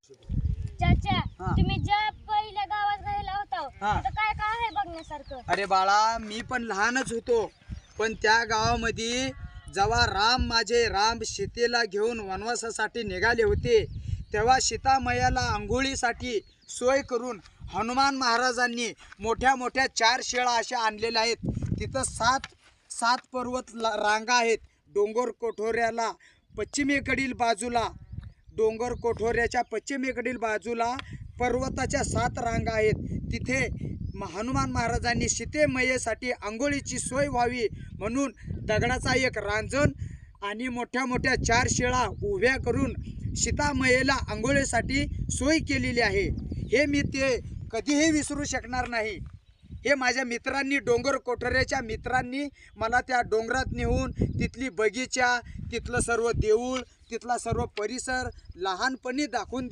चाचा हा. तुम्ही ज्या पहिल्या गावात राहिला होता हा. तिथं काय काय आहे बघण्यासारखं? अरे बाळा, मी पण लहानच होतो, पण त्या गावामध्ये जेव्हा राम सीतेला घेऊन वनवासासाठी निघाले होते, तेव्हा सीतामयाला आंघोळीसाठी सोय करून हनुमान महाराजांनी मोठ्या मोठ्या 4 शेळा अशा आणलेल्या आहेत. तिथं 7 पर्वत रांगा आहेत. डोंगर कोठोऱ्याला पश्चिमेकडील बाजूला, डोंगर कोठोऱ्याच्या पश्चिमेकडील बाजूला पर्वताच्या 7 रांगा आहेत. तिथे हनुमान महाराजांनी सीतेमयेसाठी आंघोळीची सोय व्हावी म्हणून दगडाचा एक रांजण आणि मोठ्या मोठ्या 4 शेळा उभ्या करून सीतामयेला आंघोळीसाठी सोय केलेली आहे. हे मी ते कधीही विसरू शकणार नाही. हे माझ्या मित्रांनी, डोंगर कोठऱ्याच्या मित्रांनी मला त्या डोंगरात नेऊन तिथली बगीचा, तिथलं सर्व देऊळ, तिथला सर्व परिसर लहानपणी दाखवून